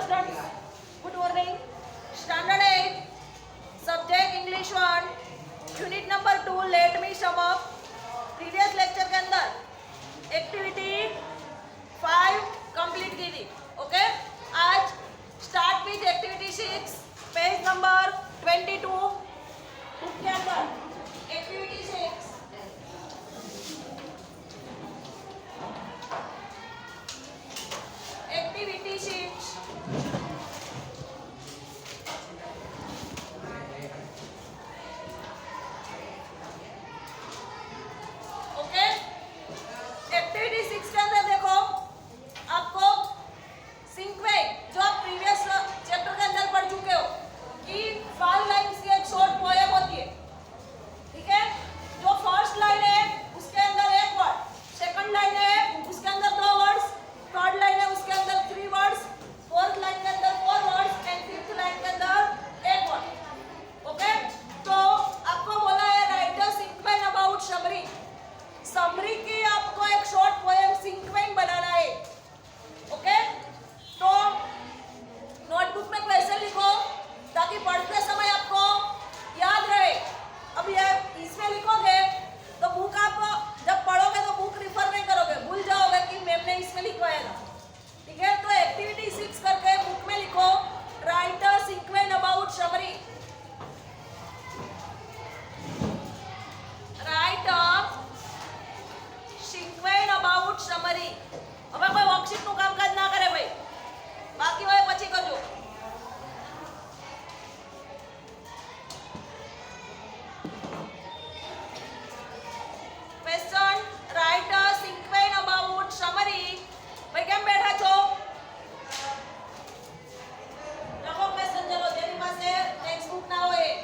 students, good morning. Standard 8, subject English 1, unit number 2, let me sum up. Previous lecture के अंदर activity 5 complete की थी. Okay? आज start with activity 6, page number 22. Book के अंदर activity 6. Activity 6. Okay, activity 6 के अंदर देखो आपको सिंक्वेंट जो आप प्रीवियस चैप्टर के अंदर पढ़ चुके हो कि 5 लाइन्स की एक शॉर्ट पोएम होती है. ठीक है, जो फर्स्ट लाइन है उसके अंदर एक वर्ड, सेकंड लाइन है उसके अंदर 2 वर्ड्स, थर्ड लाइन है उसके अंदर 3 वर्ड्स, फोर्थ लाइन के अंदर 4 वर्ड्स एंड फिफ्थ लाइन के अंदर 1 वर्ड. ओके, तो आपको बोला है write a sequence about summary. Summary की आपको एक शॉर्ट पोएम सिंक्वेंट बनाना है. ओके, तो नोटबुक में क्वेश्चन लिखो ताकि पढ़ते समय आपको याद रहे. अब ये इसमें लिखोगे तो बुक आप जब पढ़ोगे तो बुक रिफर नहीं करोगे, भूल जाओगे कि मैम ने इसमें लिखवाया था. ठीक है, तो एक्टिविटी 6 करके बुक में लिखो write a sequence about summary. Write a sequence about summary. હવે કોઈ વર્કશીટ નું કામકાજ ના કરે ભાઈ, બાકી હોય પછી કરજો. Question write a sequence about summary. ભાઈ કેમ બેઠા છો? લખો ક્વેશ્ચન ચલો, જેની પાસે ટેક્સ્ટ બુક ના હોય.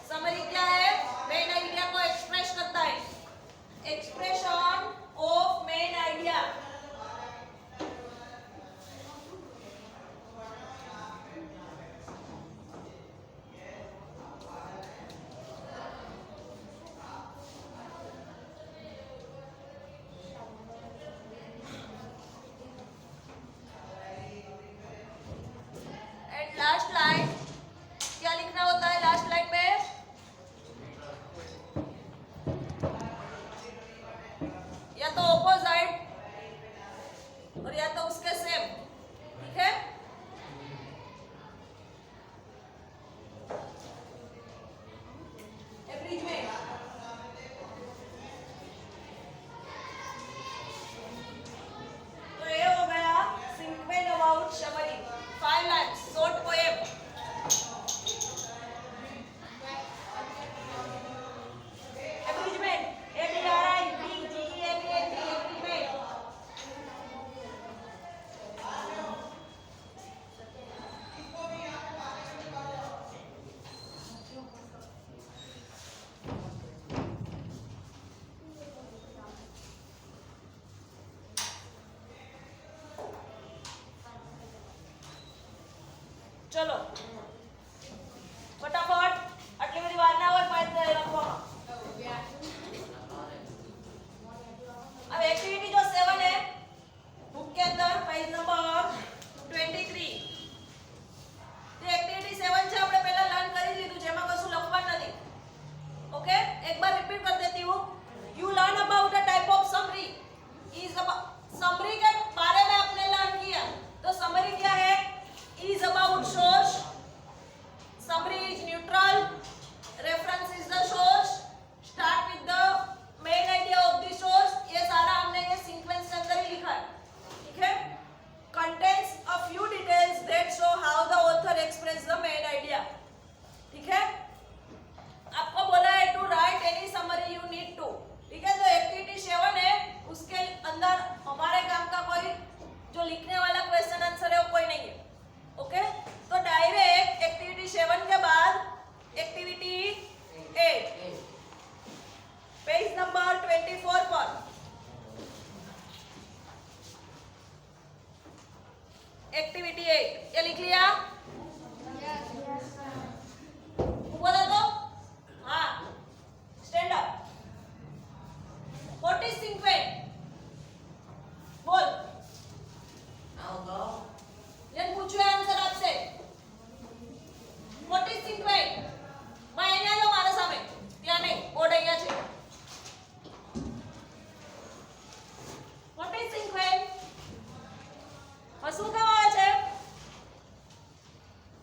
समरी क्या है? मेन आइडिया को एक्सप्रेस करता है. Expression of main idea. And last line क्या लिखना होता है? लास्ट लाइन में ચલો ફટાફટ આટલી બધી વાર ના હોય પાંચ લખવામાં अब एक्टिविटी जो 7 है बुक के अंदर पेज नंबर 23 ये एक्टिविटी 7 છે આપણે પહેલા લર્ન કરી લીધું છે એમાં કશું લખવાનું નથી ओके एक बार रिपीट कर देती हूँ you learn about a type of summary is summary के बारे में आपने लर्न किया तो समरी क्या है is about source summary is neutral reference is the source start with the main idea of the source ये सारा हमने ये सीक्वेंस के अंदर ही लिखा है ठीक है contains a few details that show how the author express the main idea ठीक है आपको बोला है to write any summary you need to ठीक है जो एक्टिविटी 7 है उसके अंदर हमारे काम का कोई जो लिखने वाला क्वेश्चन आंसर है वो कोई नहीं है ओके तो डायरेक्ट एक्टिविटी 7 के बाद एक्टिविटी 8 पेज नंबर 24 पर एक्टिविटी 8 ये लिख लिया बोला तो हाँ stand up what is sequence बोल ये पूछो आंसर आपसे व्हाट इज सीक्वेंस मैं અહીંયા જો મારા સામે ત્યાં નહીં બોર્ડ અહીંયા છે व्हाट इज सीक्वेंस શું કામ આવે છે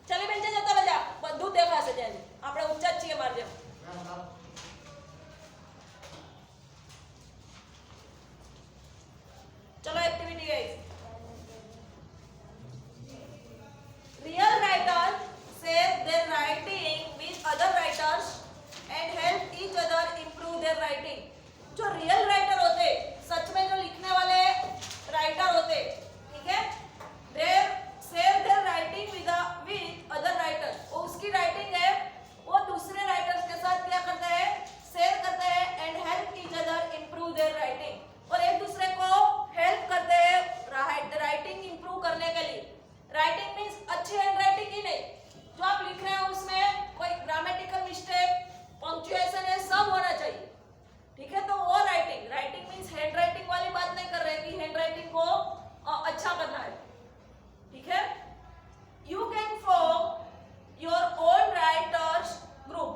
ચલી બેન જતા રહેજા બધું દેખાશે ત્યાં આપણે ઊંચા જ છીએ માર જેમ चलो activity 8 real writer share their writing with other writers and help each other improve there writing जो रियल राइटर होते सच में जो लिखने वाले राइटर होते ठीक है their share their writing with other writers वो उसकी राइटिंग है वो दूसरे राइटर्स के साथ क्या करते हैं शेयर करते हैं and help each other improve there writing और एक दूसरे को हेल्प करते हैं राइटिंग इंप्रूव करने के लिए राइटिंग मींस अच्छी हैंड राइटिंग ही नहीं जो आप लिख रहे हैं उसमें कोई ग्रामेटिकल मिस्टेक पंक्चुएशन है सब होना चाहिए ठीक है तो वो राइटिंग मींस हैंड राइटिंग वाली बात नहीं कर रहे कि हैंड राइटिंग को अच्छा करना है ठीक है you can form your own writers group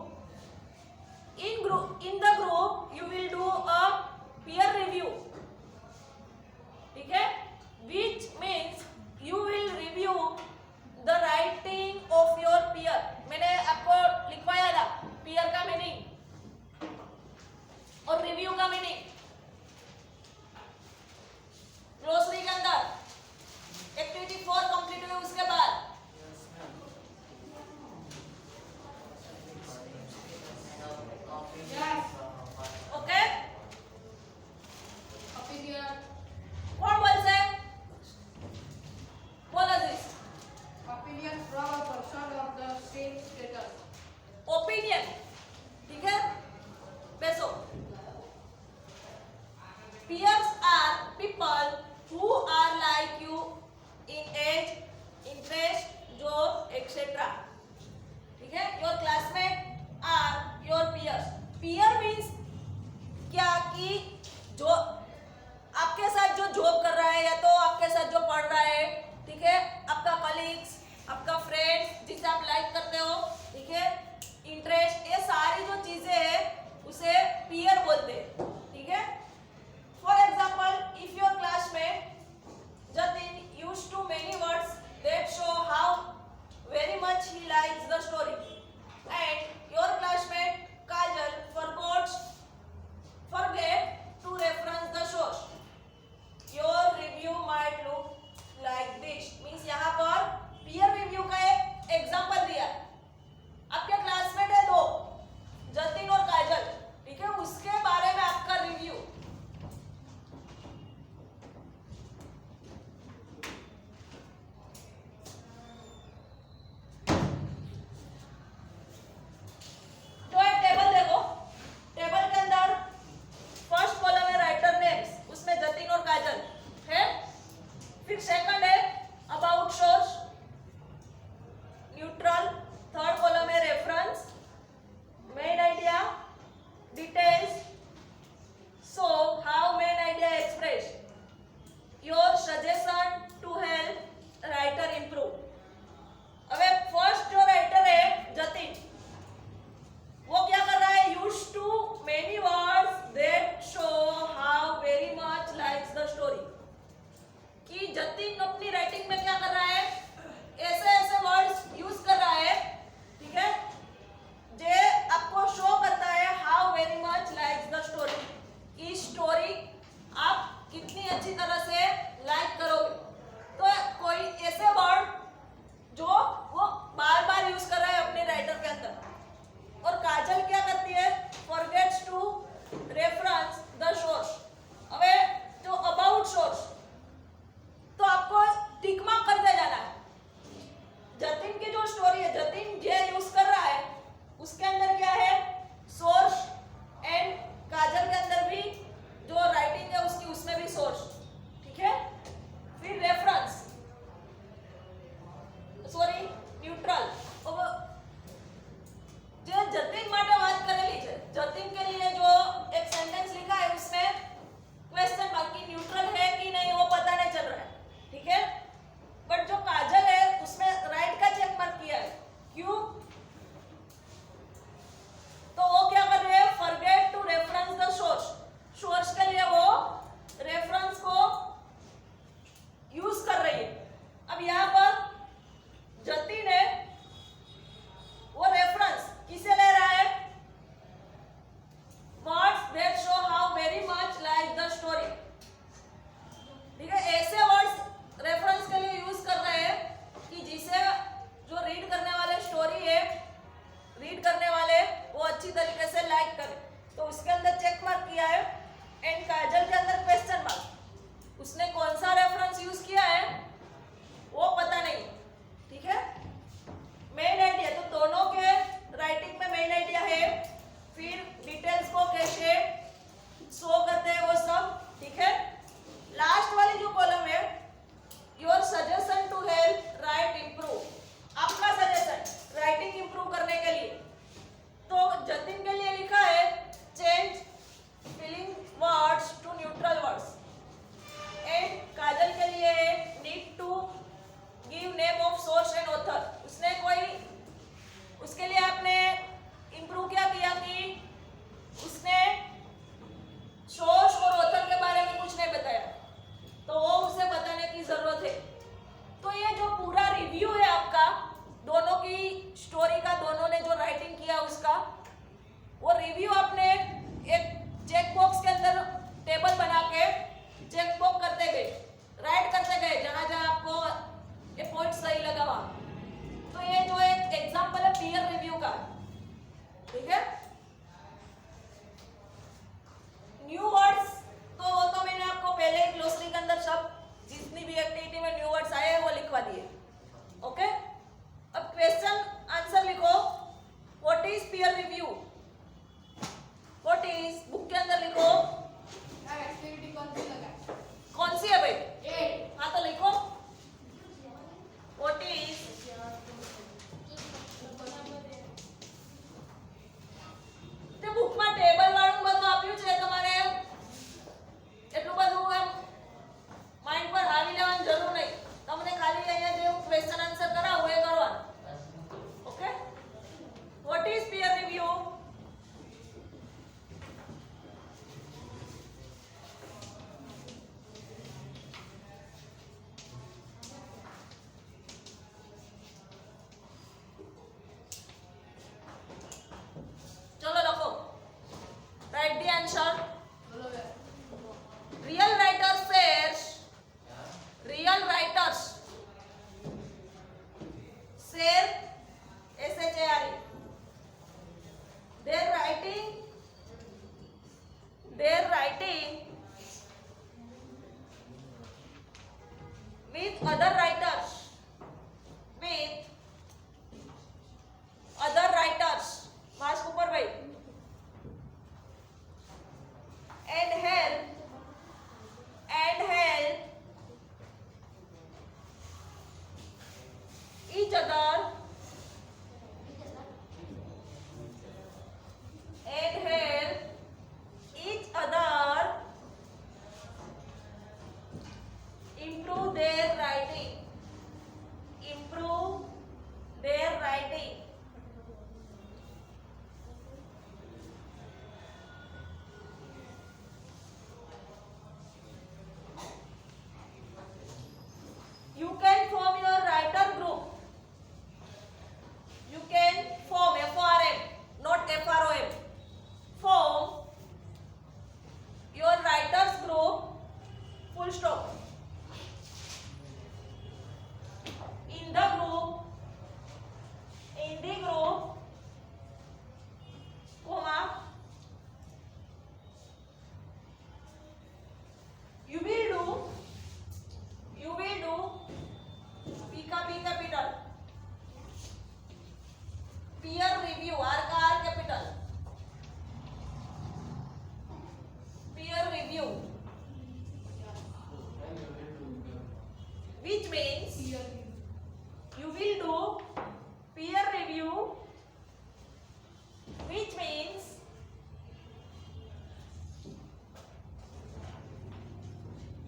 in the group you will do a peer review ठीक है which means you will review the writing of your peer मैंने आपको लिखवाया था peer का मीनिंग और रिव्यू का मीनिंग ग्लोसरी के अंदर एक्टिविटी 4 कंप्लीट हुई उसके बाद ओके कौन बोलते हैं बोला this Opinion from a person of the same status. Opinion ठीक है बेसो peers are people who are like you in age interest job etc ठीक है your classmates are your peers peer means क्या कि जो आपके साथ जो जॉब कर रहा है या तो आपके साथ जो पढ़ रहा है ठीक है आपका कलीग्स आपका फ्रेंड्स जिसे आप लाइक करते हो ठीक है इंटरेस्ट ये सारी जो चीजें हैं उसे पीयर बोलते हैं ठीक है for example if your classmate Jatin used to many words that show how very much he likes the story and your classmate Kajal forget to reference the source your review might look like this means यहाँ पर peer review का एक example दिया आपके classmate है दो जतिन और काजल ठीक है उसके बारे में आपका review peer review? What is? Book के अंदर लिखो एक्टिविटी कौन सी लगा? कौन सी है भाई? ए। हाँ तो लिखो What is? તે બુકમાં ટેબલ વાળું બધું આપ્યું છે તમારે એટલું બધું એમ માઇન્ડ પર હાવી લેવાની જરૂર નહીં તમને ખાલી અહીંયા જે હું ક્વેશ્ચન આન્સર કરાવું એ કરવાનું okay What is peer review? ચલો લખો Write the answer. बोलो बे। Real writers says real writers share SHARE their writing with other writers mask ऊपर भाई and help each other improve their writing You can form your writer group. You can form FORM, not FROM. Form your writers group. Full stop. In the group, comma. You will do P का P capital peer review R का R capital peer review which means you will do peer review which means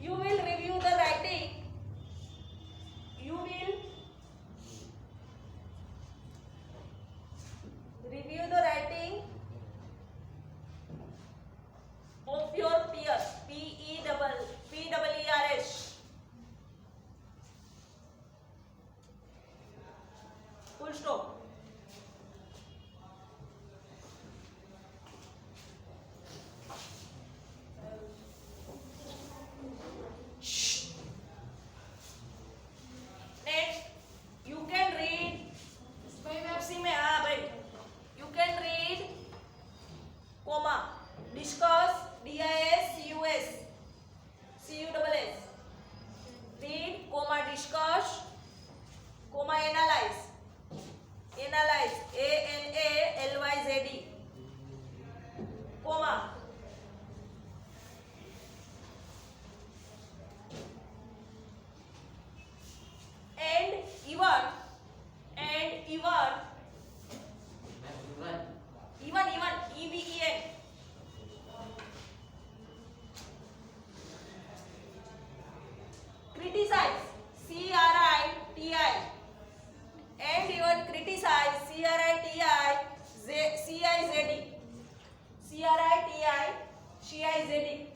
you will review the writing you will review the writing of your peers P-E-E-R-S full stop next you can read उसी में हाँ भाई you can read comma discuss DISCUS CUSS read comma discuss comma analyze ANALYZE comma and even EVEN criticize CRITI and even criticize CRITICIZD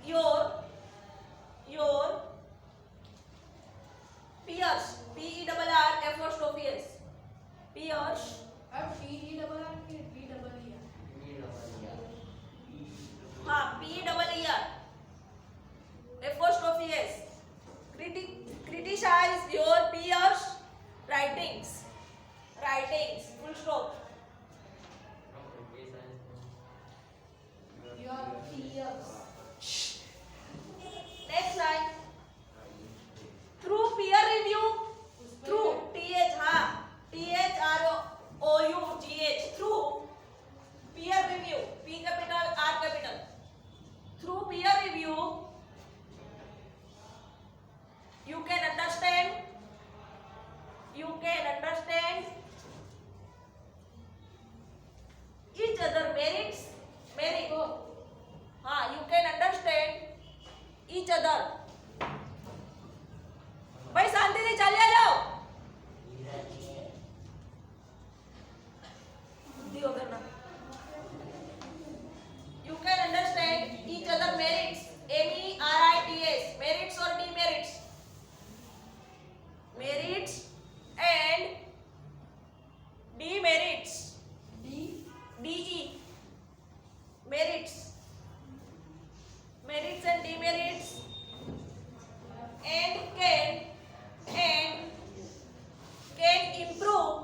your peers PERRS peers अब PERR के PEER हाँ PERRS criticize your peers writings full stop your peers next line through peer review through THROUGH understand each other merits. Merit. हाँ, you can understand each other. भाई शांति से चलिए जाओ. दियो करना. You can understand each other merits. MERITS. Merits or demerits? Merits and demerits. DE. Merits. Merits and demerits. And can improve.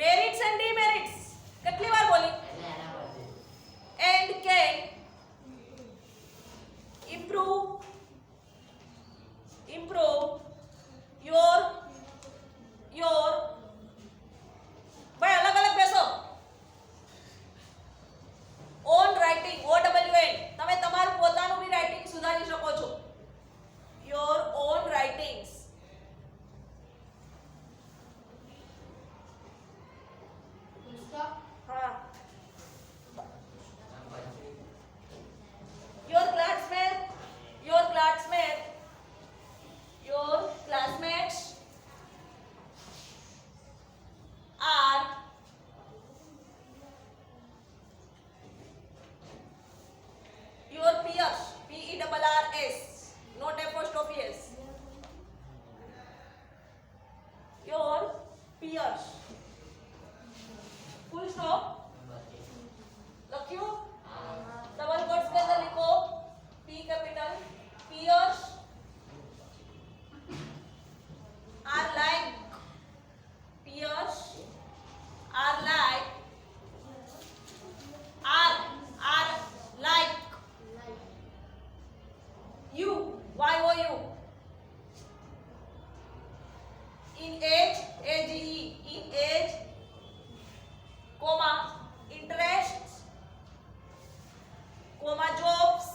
Merits and demerits. कितनी बार बोली? And can improve your भाई अलग अलग બેસો. ઓન રાઇટિંગ OWN તમે તમારું પોતાનું બી writing સુધારી શકો છો. Your own writings. Full stop. हाँ. Your classmates are your peers. PERRS, not apostrophe S. Your peers. Full stop. लख्यू डबल कोट्स के अंदर लिखो P capital. Peers are like you. YOU. In age, AGE. In age, comma, interests, comma, jobs,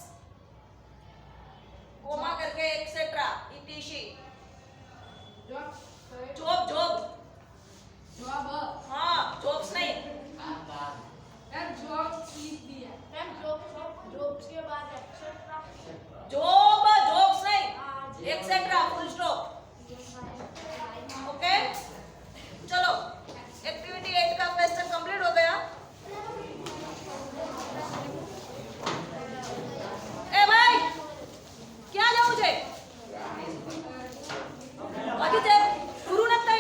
comma करके etc. etc. Job. job. Job. हाँ, jobs नहीं. And job is दिया. jobs के बाद एक्सेट्रा jobs नहीं. etc. full stop. ओके, चलो activity 8 का question complete हो गया. ए भाई क्या जाऊँ છે? હજી તે પૂરું નથી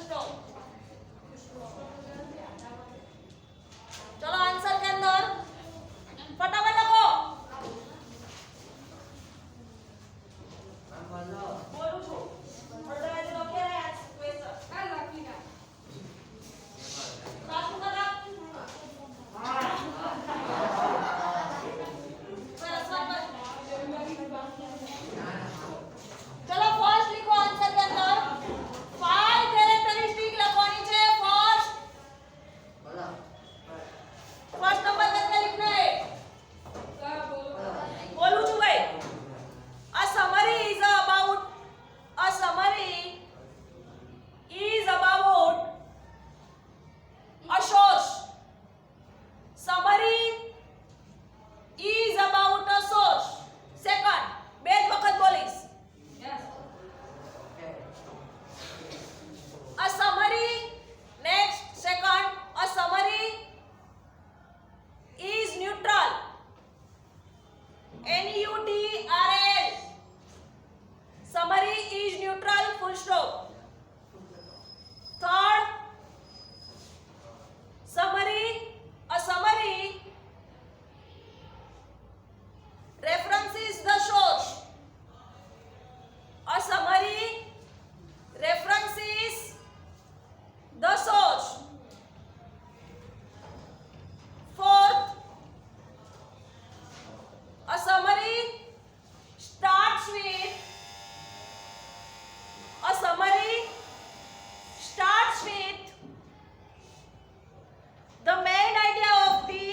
स्टॉप। चलो आंसर के अंदर फटाफट लिखो। बोलू छू फटाफट लखी रहे आज क्वेश्चन આ લખીને सासू करा चलो फर्स्ट लिखो आंसर के अंदर 5 कैरेक्टरिस्टिक लिखवानी है। फर्स्ट नंबर करके लिखना है। बोलू छू भाई a summary is about a source. Summary is about a source. Second બે જ વખત બોલીશ। a summary next second a summary is neutral NUTRAL summary is neutral full stop। third summary a summary references the source। a summary references the source। fourth a summary starts with the main idea of the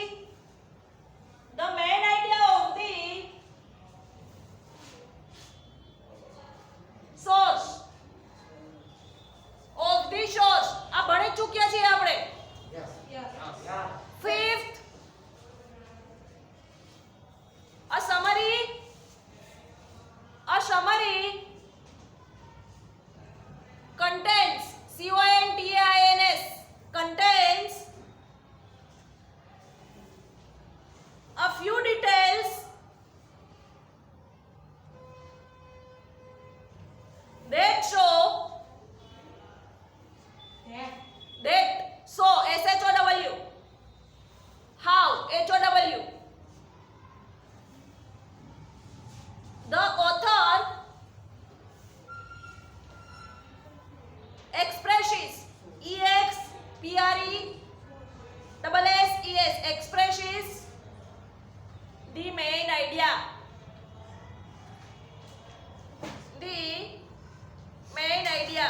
source આ ભણી ચૂક્યા છીએ આપણે। fifth a summary contains contains a few details that show SHOW how HOW the author expresses expresses the main idea the main idea